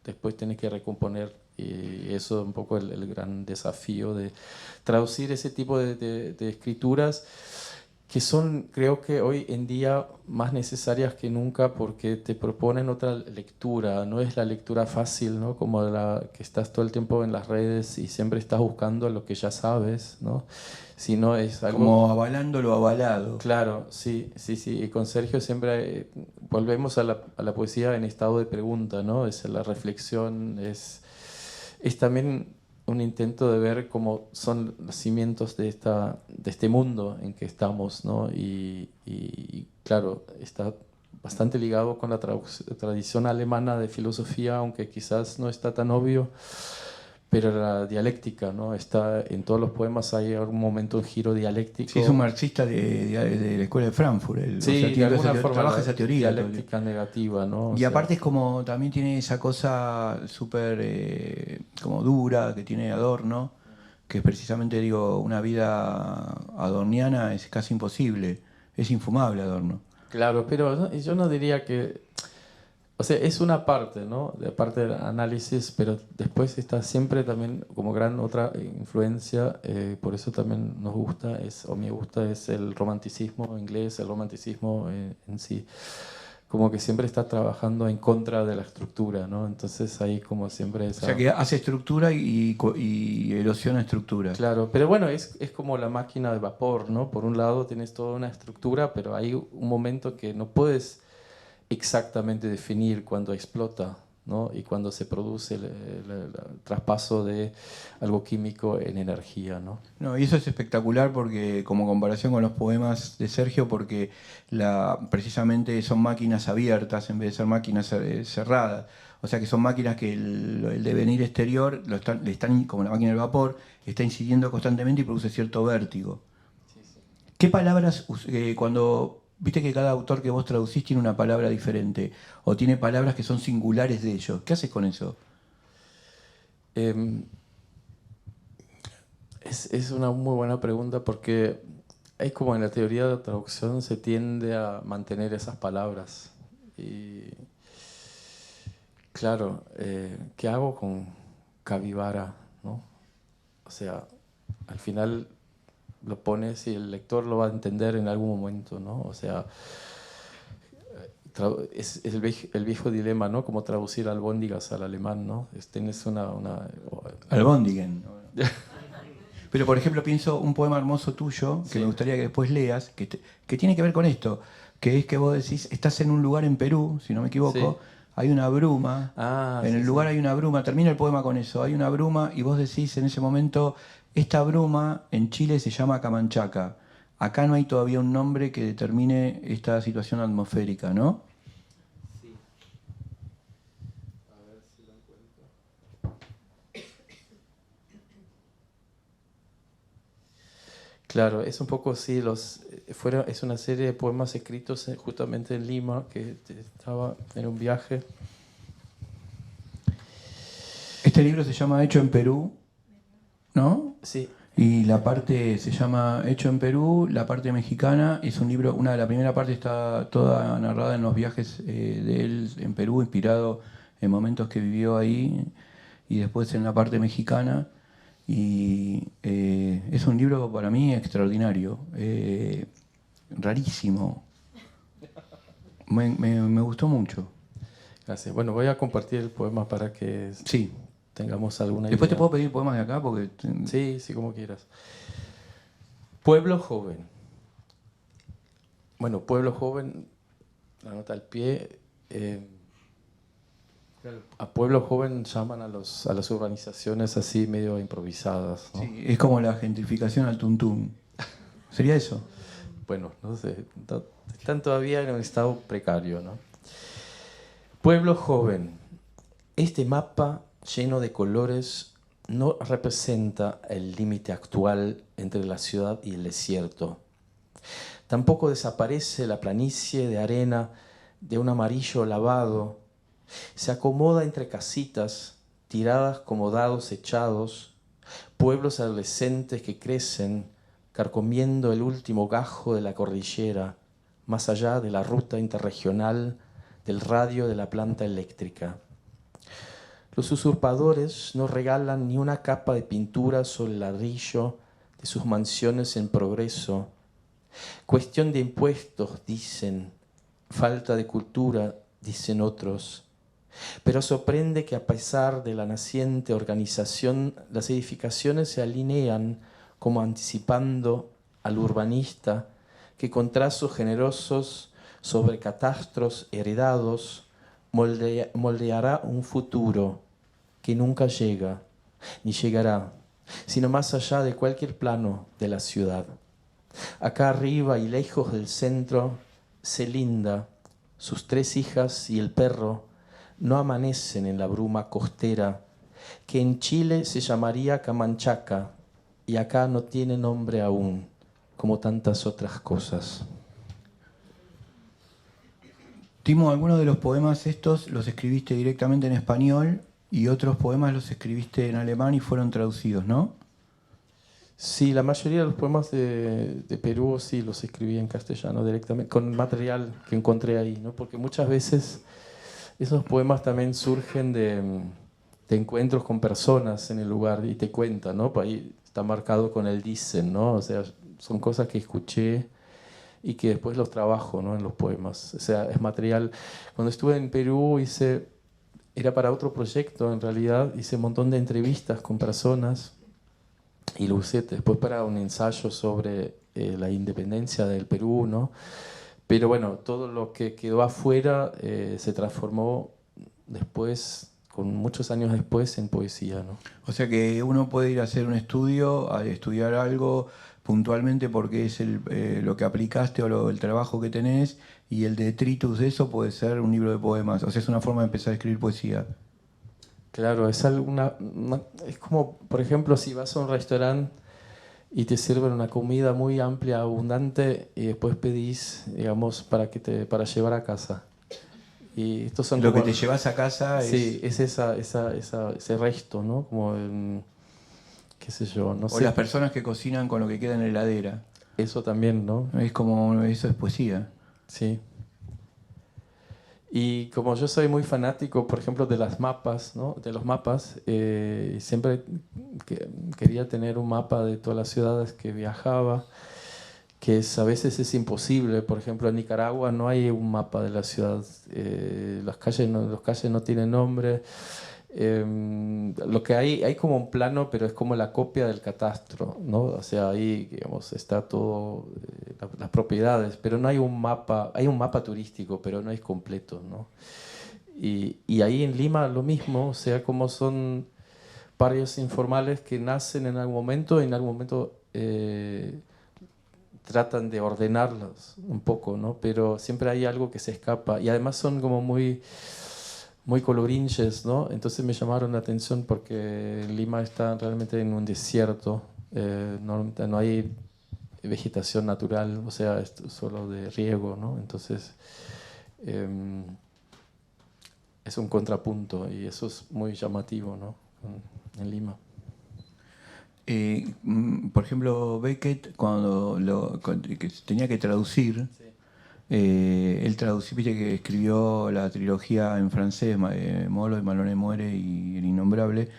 después tienes que recomponer, y eso es un poco el gran desafío de traducir ese tipo de escrituras, que son, creo que hoy en día, más necesarias que nunca, porque te proponen otra lectura. No es la lectura fácil, ¿no? Como la que estás todo el tiempo en las redes y siempre estás buscando lo que ya sabes, ¿no? Sino es algo... Como avalando lo avalado. Claro, sí. Y con Sergio siempre volvemos a la poesía en estado de pregunta, ¿no? Es la reflexión, es también un intento de ver cómo son los cimientos de este mundo en que estamos, ¿no? Y claro, está bastante ligado con la tradición alemana de filosofía, aunque quizás no está tan obvio, pero la dialéctica, ¿no? Está en todos los poemas, hay algún momento un giro dialéctico. Sí, es un marxista de la escuela de Frankfurt. Sí, o sea, de alguna forma trabaja esa teoría. dialéctica negativa, ¿no? Y aparte es como, también tiene esa cosa súper como dura que tiene Adorno, que es precisamente, digo, una vida adorniana es casi imposible, es infumable Adorno. Claro, pero yo no diría que... O sea, es una parte, ¿no? De parte del análisis, pero después está siempre también como gran otra influencia, por eso también nos gusta, o me gusta, es el romanticismo inglés, el romanticismo en sí. Como que siempre está trabajando en contra de la estructura, ¿no? Entonces ahí como siempre esa... O sea que hace estructura y erosiona estructura. Claro, pero bueno, es como la máquina de vapor, ¿no? Por un lado tienes toda una estructura, pero hay un momento que no puedes exactamente definir cuando explota. ¿no? Y cuando se produce el traspaso de algo químico en energía, ¿no? No, y eso es espectacular porque, como comparación con los poemas de Sergio, porque precisamente son máquinas abiertas en vez de ser máquinas cerradas. O sea que son máquinas que el devenir exterior, como la máquina del vapor, está incidiendo constantemente y produce cierto vértigo. Sí, sí. ¿Qué palabras, cuando viste que cada autor que vos traducís tiene una palabra diferente, o tiene palabras que son singulares de ellos? ¿Qué haces con eso? Es una muy buena pregunta porque hay como en la teoría de la traducción se tiende a mantener esas palabras. Y claro, ¿qué hago con capibara, ¿no? O sea, al final lo pones y el lector lo va a entender en algún momento, ¿no? O sea, es el viejo dilema, ¿no? Como traducir albóndigas al alemán, ¿no? Tienes Albóndigen. Pero, por ejemplo, pienso un poema hermoso tuyo, que me gustaría que después leas, que tiene que ver con esto, que es que vos decís, estás en un lugar en Perú, si no me equivoco, Sí. hay una bruma, en el lugar sí. hay una bruma, termina el poema con eso, hay una bruma, y vos decís en ese momento, esta bruma en Chile se llama Camanchaca. Acá no hay todavía un nombre que determine esta situación atmosférica, ¿no? Sí. A ver si lo encuentro. Claro, es un poco así, es una serie de poemas escritos justamente en Lima, que estaba en un viaje. Este libro se llama Hecho en Perú, ¿no? Sí. Y la parte se llama Hecho en Perú, la parte mexicana es un libro, la primera parte está toda narrada en los viajes de él en Perú, inspirado en momentos que vivió ahí, y después en la parte mexicana. Y es un libro para mí extraordinario, rarísimo. Me gustó mucho. Gracias. Bueno, voy a compartir el poema para que Sí. tengamos alguna Después te idea. puedo pedir poemas de acá porque... Sí, sí, como quieras. Pueblo joven. Bueno, pueblo joven, la nota al pie. A pueblo joven llaman a las urbanizaciones así medio improvisadas, ¿no? Sí, es como la gentrificación al tuntún. ¿Sería eso? Bueno, no sé, están todavía en un estado precario, ¿no? Pueblo joven. Este mapa lleno de colores no representa el límite actual entre la ciudad y el desierto. Tampoco desaparece la planicie de arena de un amarillo lavado. Se acomoda entre casitas tiradas como dados echados, pueblos adolescentes que crecen carcomiendo el último gajo de la cordillera, más allá de la ruta interregional del radio de la planta eléctrica. Los usurpadores no regalan ni una capa de pintura sobre el ladrillo de sus mansiones en progreso. Cuestión de impuestos, dicen. Falta de cultura, dicen otros. Pero sorprende que a pesar de la naciente organización, las edificaciones se alinean como anticipando al urbanista que con trazos generosos sobre catastros heredados moldeará un futuro que nunca llega, ni llegará, sino más allá de cualquier plano de la ciudad. Acá arriba y lejos del centro, Celinda, sus 3 hijas y el perro no amanecen en la bruma costera que en Chile se llamaría Camanchaca y acá no tiene nombre aún, como tantas otras cosas. Timo, algunos de los poemas estos los escribiste directamente en español y otros poemas los escribiste en alemán y fueron traducidos, ¿no? Sí, la mayoría de los poemas de Perú sí los escribí en castellano directamente, con material que encontré ahí, ¿no? Porque muchas veces esos poemas también surgen de encuentros con personas en el lugar y te cuentan, ¿no? Ahí está marcado con el dicen, ¿no? O sea, son cosas que escuché y que después los trabajo, ¿no? En los poemas. O sea, es material. Cuando estuve en Perú era para otro proyecto en realidad, hice un montón de entrevistas con personas y lo usé después para un ensayo sobre la independencia del Perú, ¿no? Pero bueno, todo lo que quedó afuera se transformó después, con muchos años después, en poesía, ¿no? O sea que uno puede ir a hacer un estudio, a estudiar algo puntualmente porque es lo que aplicaste o el trabajo que tenés, y el detritus de eso puede ser un libro de poemas. O sea, es una forma de empezar a escribir poesía. Claro, es es como, por ejemplo, si vas a un restaurante y te sirven una comida muy amplia, abundante, y después pedís, digamos, para llevar a casa. Y estos son Lo como, que te llevas a casa sí, es... es ese resto, ¿no? Como, qué sé yo, no O sé. las personas que cocinan con lo que queda en la heladera. Eso también, ¿no? Es como, eso es poesía. Sí. Y como yo soy muy fanático, por ejemplo, de las mapas, ¿no? De los mapas, siempre quería tener un mapa de todas las ciudades que viajaba, a veces es imposible. Por ejemplo, en Nicaragua no hay un mapa de la ciudad, las calles no tienen nombre. Lo que hay como un plano, pero es como la copia del catastro, ¿no? O sea, ahí, digamos, está todo, las propiedades, pero no hay un mapa. Hay un mapa turístico, pero no es completo, ¿no? Y ahí en Lima lo mismo, o sea, como son barrios informales que nacen en algún momento y en algún momento tratan de ordenarlos un poco, ¿no? Pero siempre hay algo que se escapa, y además son como muy colorinches, ¿no? Entonces me llamaron la atención porque Lima está realmente en un desierto, no hay vegetación natural, o sea, es solo de riego, ¿no? Entonces es un contrapunto, y eso es muy llamativo, ¿no? En Lima. Por ejemplo, Beckett, que tenía que traducir, Sí. él tradució, viste que escribió la trilogía en francés, Molo y Malone muere y El Innombrable,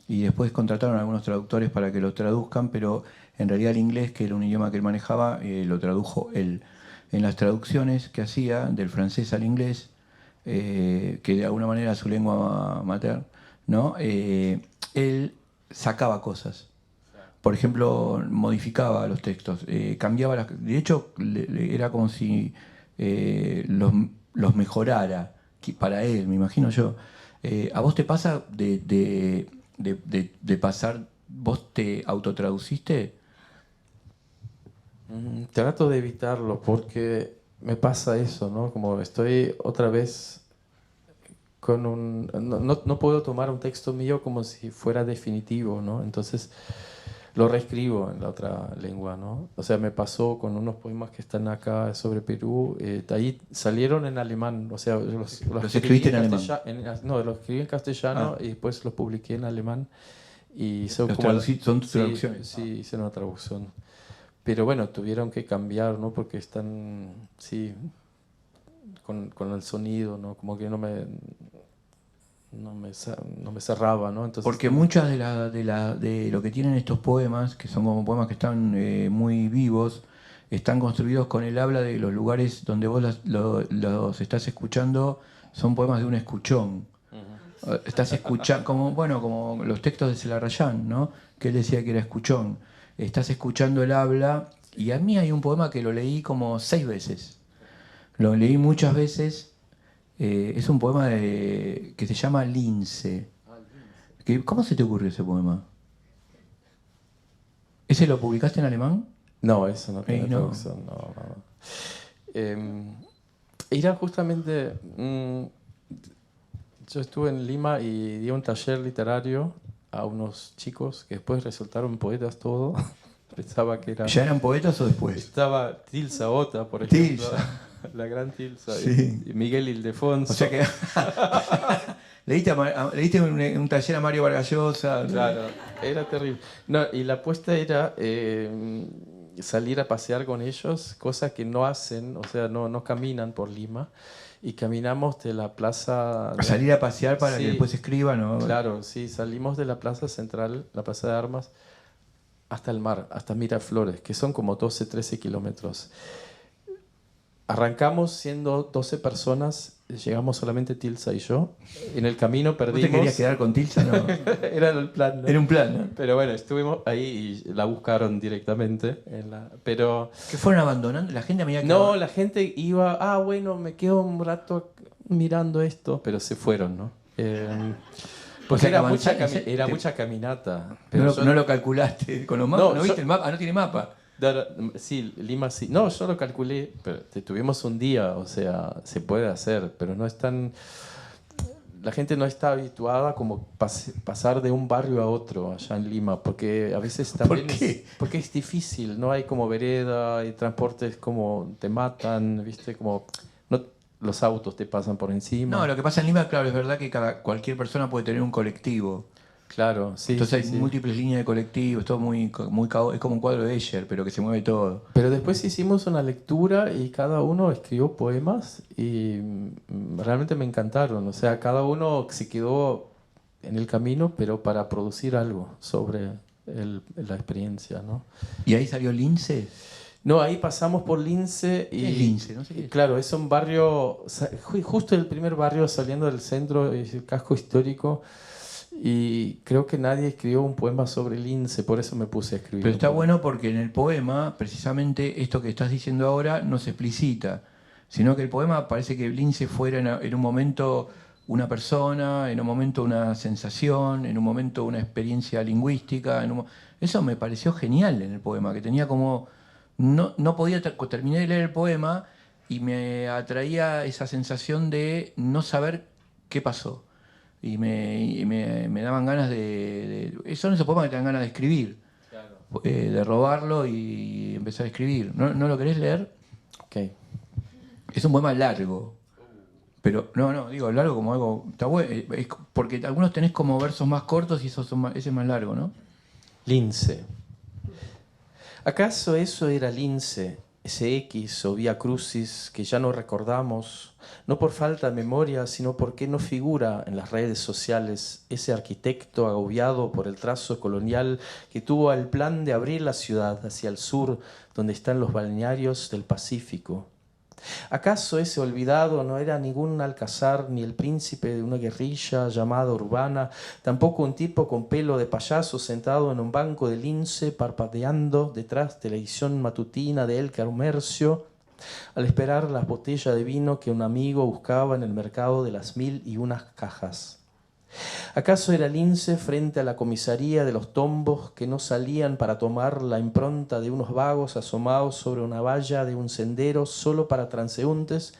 y después contrataron a algunos traductores para que lo traduzcan, pero en realidad el inglés, que era un idioma que él manejaba, lo tradujo él. En las traducciones que hacía del francés al inglés, que de alguna manera es su lengua materna, ¿no? Él sacaba cosas. Por ejemplo, modificaba los textos, cambiaba de hecho, era como si los mejorara para él, me imagino yo. ¿A vos te pasa de pasar, vos te autotraduciste? Trato de evitarlo porque me pasa eso, ¿no? Como estoy otra vez con no puedo tomar un texto mío como si fuera definitivo, ¿no? Entonces lo reescribo en la otra lengua, ¿no? O sea, me pasó con unos poemas que están acá sobre Perú, ahí salieron en alemán, o sea, los escribiste en alemán? No, los escribí en castellano y después los publiqué en alemán. Y son Son tus sí, traducciones. sí, hice una traducción. Pero bueno, tuvieron que cambiar, ¿no? Porque están, sí, con el sonido, ¿no? Como que no me cerraba, ¿no? Entonces, Porque muchas de lo que tienen estos poemas, que son como poemas que están muy vivos, están construidos con el habla de los lugares donde vos los estás escuchando, son poemas de un escuchón. Estás escuchando, como los textos de Celarrayán, ¿no? Que él decía que era escuchón. Estás escuchando el habla, y a mí hay un poema que lo leí como 6 veces. Lo leí muchas veces. Es un poema que se llama Lince. ¿Cómo se te ocurrió ese poema? ¿Ese lo publicaste en alemán? no, eso no tiene no. traducción, no. Era justamente, yo estuve en Lima y di un taller literario a unos chicos que después resultaron poetas todos. Pensaba que era... ¿Ya eran poetas o después? Estaba Tilsa Ota, por ejemplo. Tilsa. La gran Tilsa. Sí. Y Miguel Ildefonso. O sea que leíste un taller a Mario Vargas Llosa. Claro, era terrible. No, y la apuesta era salir a pasear con ellos, cosa que no hacen, o sea, no caminan por Lima. Y caminamos de la plaza... Salir a pasear para Sí, que después escriban, ¿no? Claro, sí, salimos de la plaza central, la plaza de armas, hasta el mar, hasta Miraflores, que son como 12, 13 kilómetros. Arrancamos siendo 12 personas, llegamos solamente Tilsa y yo. En el camino perdimos... ¿Vos te querías quedar con Tilsa? No. Era el plan, ¿no? Era un plan, ¿no? Pero bueno, estuvimos ahí y la buscaron directamente. Pero ¿Que fueron abandonando? La gente a medida que... no, la gente iba, bueno, me quedo un rato mirando esto, pero se fueron, ¿no? Porque sea, era mucha caminata. No, Pero no lo calculaste con los mapas, ¿no viste el mapa? Ah, no tiene mapa. Sí, Lima sí. No, yo lo calculé, pero tuvimos un día, o sea, se puede hacer, pero no es tan... La gente no está habituada como pasar de un barrio a otro allá en Lima, porque a veces también ¿Por qué? porque es difícil, no hay como vereda, hay transportes como te matan, ¿viste? Como no, los autos te pasan por encima. No, lo que pasa en Lima, claro, es verdad que cualquier persona puede tener un colectivo. Claro, sí. Entonces sí, hay sí. múltiples líneas de colectivos, todo muy es como un cuadro de Escher, pero que se mueve todo. Pero después hicimos una lectura y cada uno escribió poemas y realmente me encantaron. O sea, cada uno se quedó en el camino, pero para producir algo sobre la experiencia, ¿no? ¿Y ahí salió Lince? No, ahí pasamos por Lince y... ¿Qué es Lince? No sé qué es. Claro, es un barrio, justo el primer barrio saliendo del centro, es el casco histórico. Y creo que nadie escribió un poema sobre Lince, por eso me puse a escribir. Pero está un poema. bueno porque en el poema, precisamente esto que estás diciendo ahora no se explicita, sino que el poema parece que Lince fuera en un momento una persona, en un momento una sensación, en un momento una experiencia lingüística. Eso me pareció genial en el poema, que tenía como... No podía terminar de leer el poema y me atraía esa sensación de no saber qué pasó. Me daban ganas son esos poemas que te dan ganas de escribir, Claro. de robarlo y empezar a escribir. ¿No lo querés leer? Ok. Es un poema largo, pero no, digo largo como algo... Está bueno, porque algunos tenés como versos más cortos y ese es más largo, ¿no? Lince. ¿Acaso eso era Lince, ese X o Vía Crucis que ya no recordamos, no por falta de memoria, sino porque no figura en las redes sociales ese arquitecto agobiado por el trazo colonial que tuvo el plan de abrir la ciudad hacia el sur, donde están los balnearios del Pacífico? ¿Acaso ese olvidado no era ningún alcázar ni el príncipe de una guerrilla llamada urbana, tampoco un tipo con pelo de payaso sentado en un banco de lince parpadeando detrás de la edición matutina de El Comercio, al esperar las botellas de vino que un amigo buscaba en el mercado de las 1001 cajas? ¿Acaso era Lince frente a la comisaría de los tombos que no salían para tomar la impronta de unos vagos asomados sobre una valla de un sendero solo para transeúntes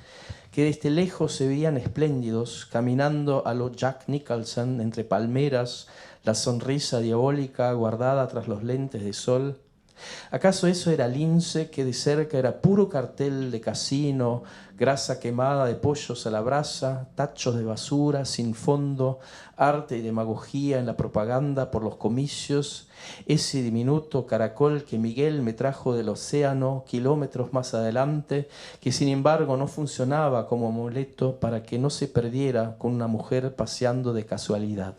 que desde lejos se veían espléndidos, caminando a lo Jack Nicholson entre palmeras, la sonrisa diabólica guardada tras los lentes de sol? ¿Acaso eso era Lince, que de cerca era puro cartel de casino, grasa quemada de pollos a la brasa, tachos de basura sin fondo, arte y demagogía en la propaganda por los comicios, ese diminuto caracol que Miguel me trajo del océano kilómetros más adelante, que sin embargo no funcionaba como amuleto para que no se perdiera con una mujer paseando de casualidad?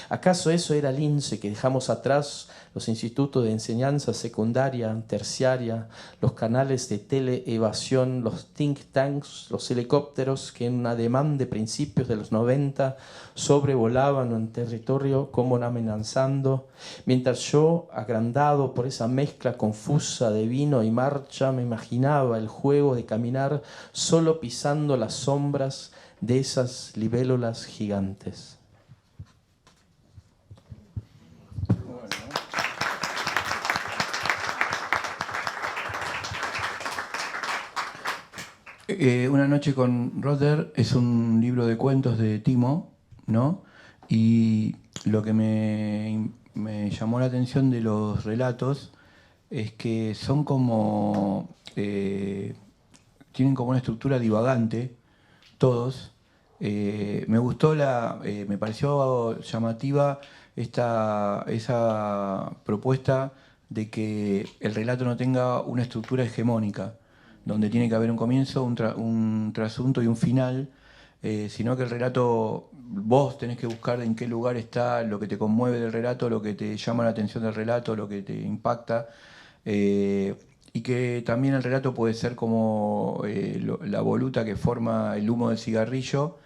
¿Acaso eso era Lince, que dejamos atrás los institutos de enseñanza secundaria, terciaria, los canales de teleevasión, los think tanks, los helicópteros que en un ademán de principios de los 90 sobrevolaban un territorio como amenazando, mientras yo, agrandado por esa mezcla confusa de vino y marcha, me imaginaba el juego de caminar solo pisando las sombras de esas libélulas gigantes? Una noche con Roder es un libro de cuentos de Timo, ¿no? Y lo que me llamó la atención de los relatos es que son como... tienen como una estructura divagante, todos. Me gustó me pareció llamativa esa propuesta de que el relato no tenga una estructura hegemónica, donde tiene que haber un comienzo, un trasunto y un final, sino que el relato, vos tenés que buscar en qué lugar está lo que te conmueve del relato, lo que te llama la atención del relato, lo que te impacta, y que también el relato puede ser como la voluta que forma el humo del cigarrillo,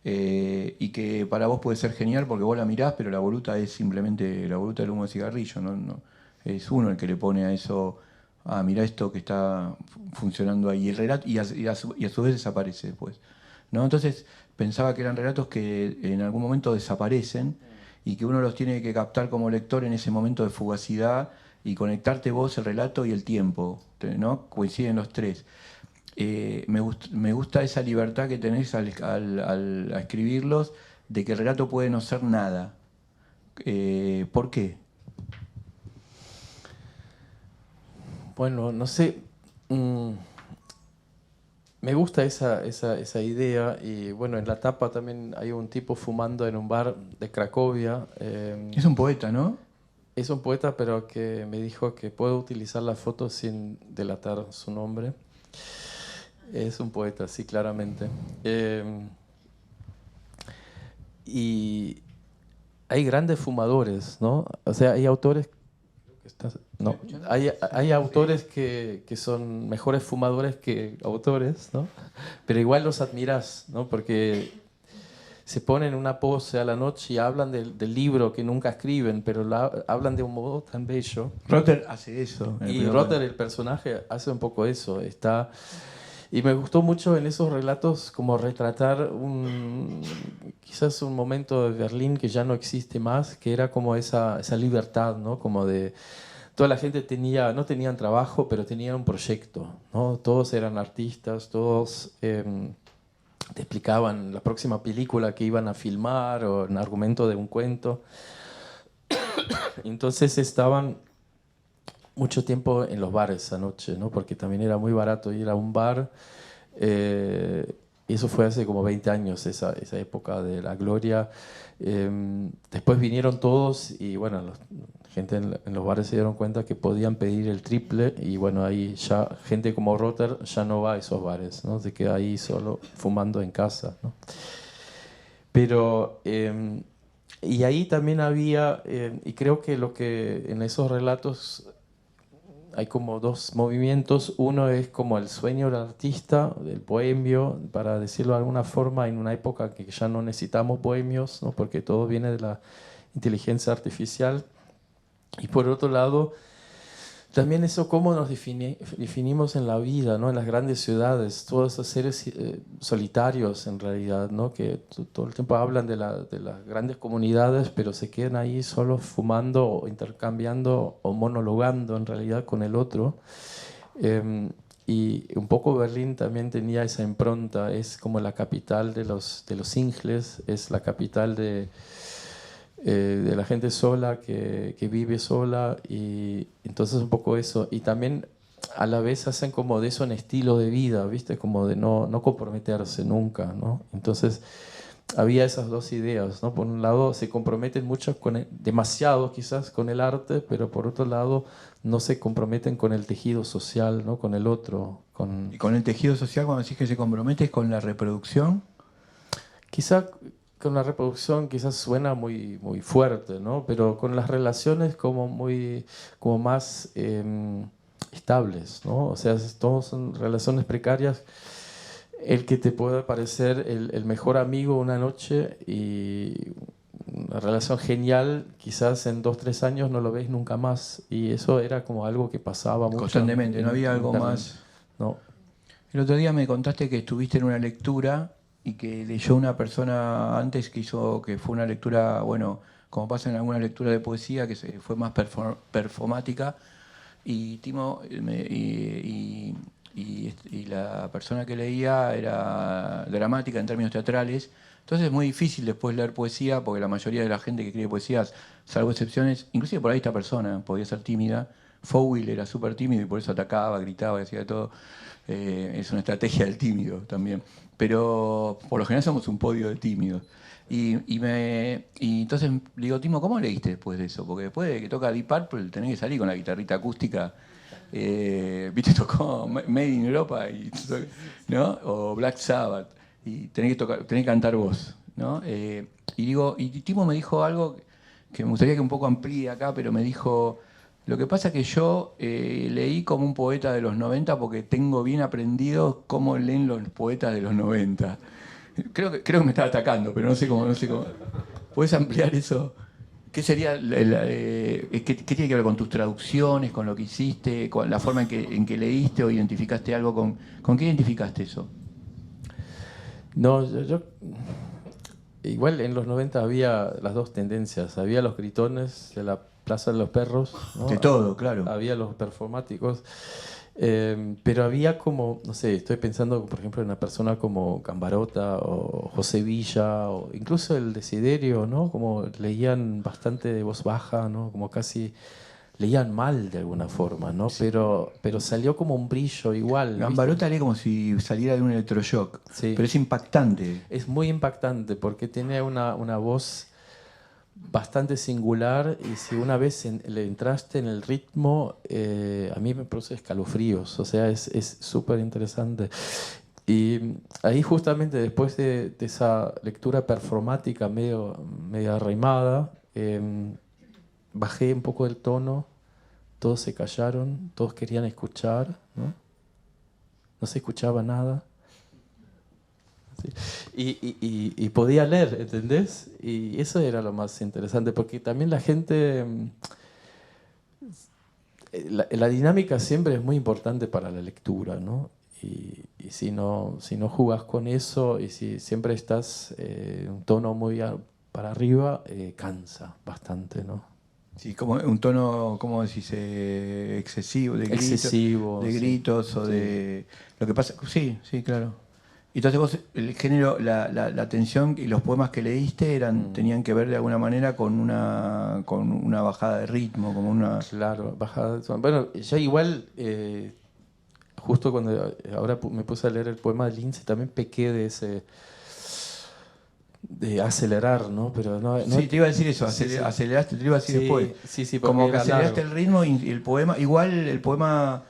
y que para vos puede ser genial porque vos la mirás, pero la voluta es simplemente la voluta del humo del cigarrillo, es uno el que le pone a eso... Mira esto que está funcionando ahí. El relato, y a su vez desaparece después, ¿no? Entonces, pensaba que eran relatos que en algún momento desaparecen y que uno los tiene que captar como lector en ese momento de fugacidad y conectarte vos, el relato y el tiempo, ¿no? Coinciden los tres. Me gusta esa libertad que tenés a escribirlos, de que el relato puede no ser nada. ¿Por qué? Bueno, no sé. Me gusta esa idea y bueno, en la tapa también hay un tipo fumando en un bar de Cracovia. Es un poeta, ¿no? Es un poeta, pero que me dijo que puedo utilizar la foto sin delatar su nombre. Es un poeta, sí, claramente. Y hay grandes fumadores, ¿no? O sea, hay autores... No, hay autores que son mejores fumadores que autores, ¿no? Pero igual los admiras, ¿no? Porque se ponen una pose a la noche y hablan del libro que nunca escriben, pero hablan de un modo tan bello. Rotter hace eso. Y Rotter, el personaje, hace un poco eso. Y me gustó mucho en esos relatos como retratar quizás un momento de Berlín que ya no existe más, que era como esa libertad, ¿no? Como de... Toda la gente no tenían trabajo, pero tenían un proyecto, ¿no? Todos eran artistas, todos te explicaban la próxima película que iban a filmar o un argumento de un cuento. Entonces estaban mucho tiempo en los bares esa noche, ¿no? Porque también era muy barato ir a un bar. Eso fue hace como 20 años, esa época de la gloria. Después vinieron todos y bueno, la gente en los bares se dieron cuenta que podían pedir el triple y bueno, ahí ya gente como Rotter ya no va a esos bares, ¿no? Se queda ahí solo fumando en casa, ¿no? Pero... y ahí también había, y creo que lo que en esos relatos hay como dos movimientos. Uno es como el sueño del artista, del bohemio, para decirlo de alguna forma, en una época que ya no necesitamos bohemios, ¿no? Porque todo viene de la inteligencia artificial. Y por otro lado, también eso cómo nos definimos en la vida, ¿no? En las grandes ciudades, todos esos seres solitarios en realidad, ¿no? Que todo el tiempo hablan de las grandes comunidades, pero se quedan ahí solo fumando o intercambiando o monologando en realidad con el otro. Y un poco Berlín también tenía esa impronta, es como la capital de los singles, es la capital de la gente sola, que vive sola, y entonces un poco eso. Y también a la vez hacen como de eso un estilo de vida, ¿viste? Como de no comprometerse nunca, ¿no? Entonces había esas dos ideas, ¿no? Por un lado se comprometen mucho demasiado quizás con el arte, pero por otro lado no se comprometen con el tejido social, ¿no? Con el otro. ¿Y con el tejido social, cuando decís que se compromete, es con la reproducción? Quizá con la reproducción quizás suena muy, muy fuerte, ¿no? Pero con las relaciones como más estables, ¿no? O sea, todos son relaciones precarias. El que te pueda parecer el mejor amigo una noche y una relación genial, quizás en 2-3 años no lo ves nunca más. Y eso era como algo que pasaba mucho. Constantemente, no había algo más. No. El otro día me contaste que estuviste en una lectura y que leyó una persona antes que fue una lectura, bueno, como pasa en alguna lectura de poesía, que fue más performática, y Timo y la persona que leía era dramática en términos teatrales. Entonces es muy difícil después leer poesía, porque la mayoría de la gente que escribe poesías, salvo excepciones, inclusive por ahí esta persona podía ser tímida. Fowell era súper tímido y por eso atacaba, gritaba y hacía de todo. Es una estrategia del tímido también. Pero por lo general somos un podio de tímidos. Y entonces le digo, Timo, ¿cómo leíste después de eso? Porque después de que toca Deep Purple tenés que salir con la guitarrita acústica. ¿Viste? Tocó Made in Europa, ¿no? O Black Sabbath. Y tenés que cantar vos, ¿no? Y Timo me dijo algo que me gustaría que un poco amplíe acá, pero me dijo... Lo que pasa es que yo leí como un poeta de los 90 porque tengo bien aprendido cómo leen los poetas de los 90. Creo que me estaba atacando, pero no sé cómo. ¿Puedes ampliar eso? ¿Qué sería qué tiene que ver con tus traducciones, con lo que hiciste, con la forma en que leíste o identificaste algo? ¿Con qué identificaste eso? No, igual en los 90 había las dos tendencias. Había los gritones de la Plaza de los Perros, ¿no? De todo, claro. Había los performáticos. Pero había como, no sé, estoy pensando, por ejemplo, en una persona como Cambarota o José Villa, o incluso el Desiderio, ¿no? Como leían bastante de voz baja, ¿no? Como casi leían mal de alguna forma, ¿no? Sí. Pero salió como un brillo igual. Gambarota lee como si saliera de un electroshock, Sí. pero es impactante. Es muy impactante porque tiene una voz bastante singular y si una vez le entraste en el ritmo, a mí me produce escalofríos, o sea, es súper interesante. Y ahí justamente después de esa lectura performática medio arraimada, bajé un poco el tono, todos se callaron, todos querían escuchar, ¿no? No se escuchaba nada. Sí. Y podía leer, ¿entendés? Y eso era lo más interesante, porque también la gente... La dinámica siempre es muy importante para la lectura, ¿no? Y si no jugás con eso y si siempre estás en un tono muy para arriba, cansa bastante, ¿no? Sí, como un tono, ¿cómo decís? Excesivo, de gritos, Excesivo, de sí. gritos o Sí. de... Lo que pasa, sí, sí, claro. Entonces vos, el género, la tensión y los poemas que leíste tenían que ver de alguna manera con una bajada de ritmo, como una... Claro, bajada de tono. Bueno, ya igual, justo cuando ahora me puse a leer el poema de Lince, también pequé de ese... de acelerar, ¿no? Pero no, Sí, te iba a decir eso, sí, sí. aceleraste, te lo iba a decir Sí, después. sí, porque Como que era aceleraste largo. el ritmo y el poema, igual el poema,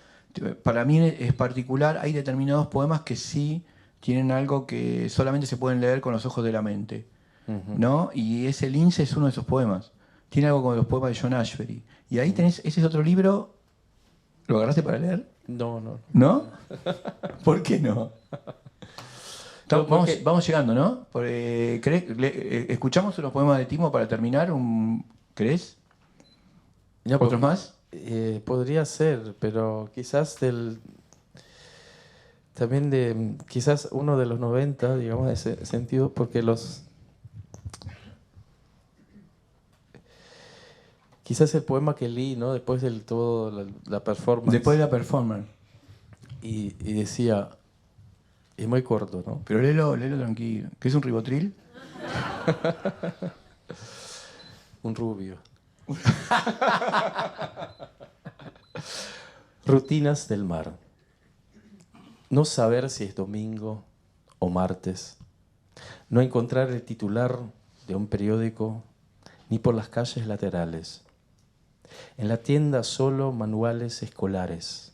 para mí es particular, hay determinados poemas que sí tienen algo que solamente se pueden leer con los ojos de la mente, Ujú. ¿no? Y ese Lince es uno de esos poemas. Tiene algo con los poemas de John Ashbery. Y ahí tenés, ese es otro libro, ¿lo agarraste para leer? No, no. ¿No? ¿Por qué no? No, porque- Vamos llegando, ¿no? ¿Escuchamos unos poemas de Timo para terminar? ¿Crees? No, ¿Otros porque, más? podría ser, pero quizás también quizás uno de los 90, digamos, en ese sentido, porque quizás el poema que leí, ¿no? Después del todo, la performance, Después de la performance. y decía, es muy corto, ¿no? Pero léelo tranquilo. ¿Qué es un ribotril? Un rubio. Rutinas del mar. No saber si es domingo o martes. No encontrar el titular de un periódico ni por las calles laterales. En la tienda solo manuales escolares,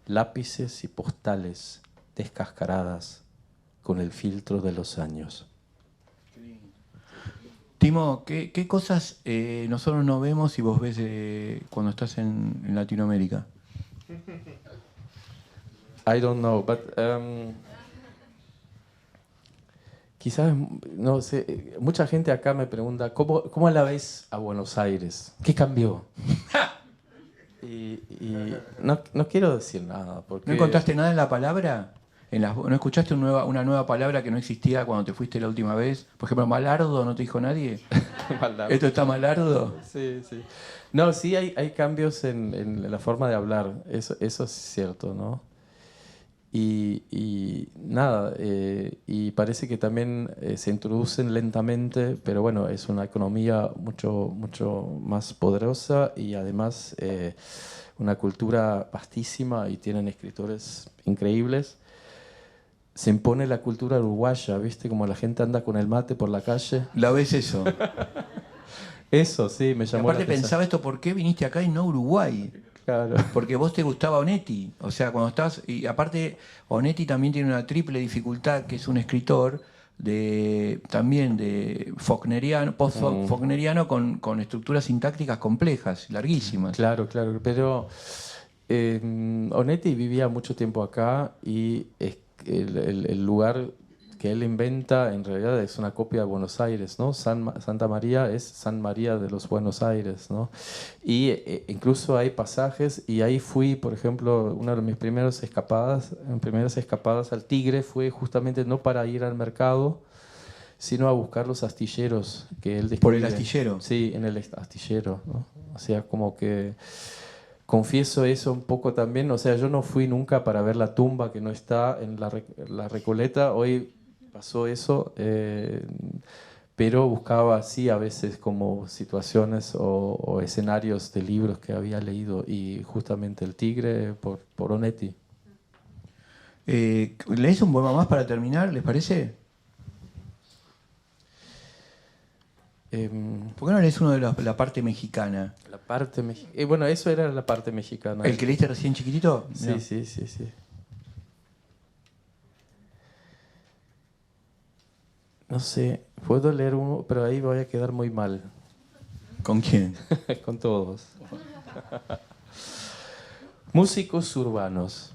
lápices y postales descascaradas con el filtro de los años. Timo, ¿qué cosas nosotros no vemos y vos ves cuando estás en Latinoamérica? I don't know, but quizás, no sé, mucha gente acá me pregunta, ¿cómo la ves a Buenos Aires? ¿Qué cambió? y no quiero decir nada, porque... ¿No encontraste nada en la palabra? ¿No escuchaste una nueva palabra que no existía cuando te fuiste la última vez? Por ejemplo, malardo, ¿no te dijo nadie? Malardo. ¿Esto está malardo? Sí, sí. No, sí hay cambios en la forma de hablar, eso es cierto, ¿no? Y nada, y parece que también se introducen lentamente, pero bueno, es una economía mucho más poderosa y además una cultura vastísima y tienen escritores increíbles. Se impone la cultura uruguaya, ¿viste? Como la gente anda con el mate por la calle. ¿La ves eso? Eso sí, me Y llamó la aparte atención. pensaba esto, ¿por qué viniste acá y no a Uruguay? Claro. Porque vos te gustaba Onetti. O sea, cuando estás... Y aparte, Onetti también tiene una triple dificultad, que es un escritor también de Faulkneriano, post-Faulkneriano con estructuras sintácticas complejas, larguísimas. Claro, pero Onetti vivía mucho tiempo acá y el lugar que él inventa en realidad es una copia de Buenos Aires, ¿no? Santa María es San María de los Buenos Aires, ¿no? Y incluso hay pasajes, y ahí fui, por ejemplo, una de mis primeras escapadas al Tigre fue justamente no para ir al mercado, sino a buscar los astilleros que él describe. ¿Por el astillero? Sí, en el astillero, ¿no? O sea, como que confieso eso un poco también. O sea, yo no fui nunca para ver la tumba que no está en la Recoleta. Hoy pasó eso, pero buscaba así a veces como situaciones o escenarios de libros que había leído, y justamente El Tigre por Onetti. ¿Lees un poema más para terminar, les parece? ¿Por qué no lees uno de la parte mexicana? La parte mexicana. Bueno, eso era la parte mexicana. ¿El que leíste recién chiquitito? Sí, sí, sí, sí. No sé, puedo leer uno, pero ahí voy a quedar muy mal. ¿Con quién? Con todos. Músicos urbanos.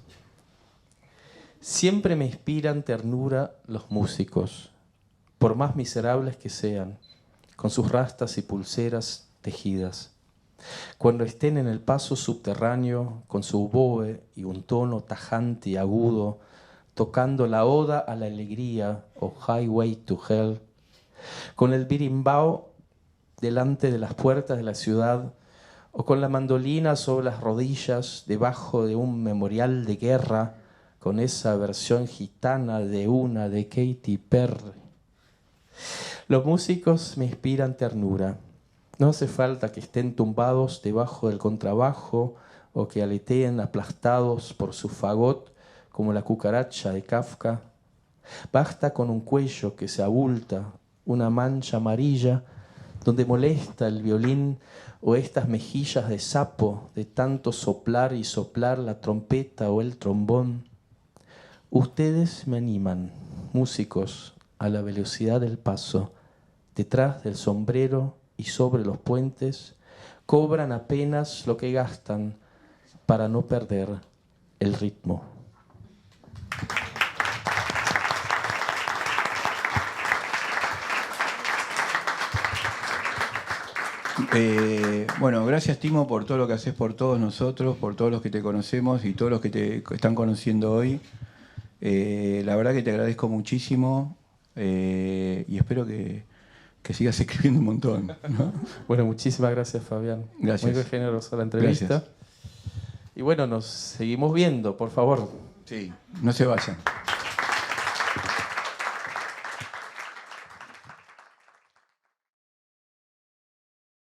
Siempre me inspiran ternura los músicos, por más miserables que sean, con sus rastas y pulseras tejidas. Cuando estén en el paso subterráneo, con su oboe y un tono tajante y agudo, tocando la oda a la alegría o Highway to Hell, con el birimbao delante de las puertas de la ciudad, o con la mandolina sobre las rodillas debajo de un memorial de guerra, con esa versión gitana de una de Katy Perry. Los músicos me inspiran ternura. No hace falta que estén tumbados debajo del contrabajo o que aleteen aplastados por su fagot como la cucaracha de Kafka. Basta con un cuello que se abulta, una mancha amarilla donde molesta el violín, o estas mejillas de sapo de tanto soplar y soplar la trompeta o el trombón. Ustedes me animan, músicos, a la velocidad del paso. Detrás del sombrero y sobre los puentes, cobran apenas lo que gastan para no perder el ritmo. Bueno, gracias Timo por todo lo que haces por todos nosotros, por todos los que te conocemos y todos los que te están conociendo hoy. La verdad que te agradezco muchísimo y espero que sigas escribiendo un montón, ¿no? Bueno, muchísimas gracias, Fabián. Gracias. Muy generosa la entrevista. Gracias. Y bueno, nos seguimos viendo, por favor. Sí, no se vayan.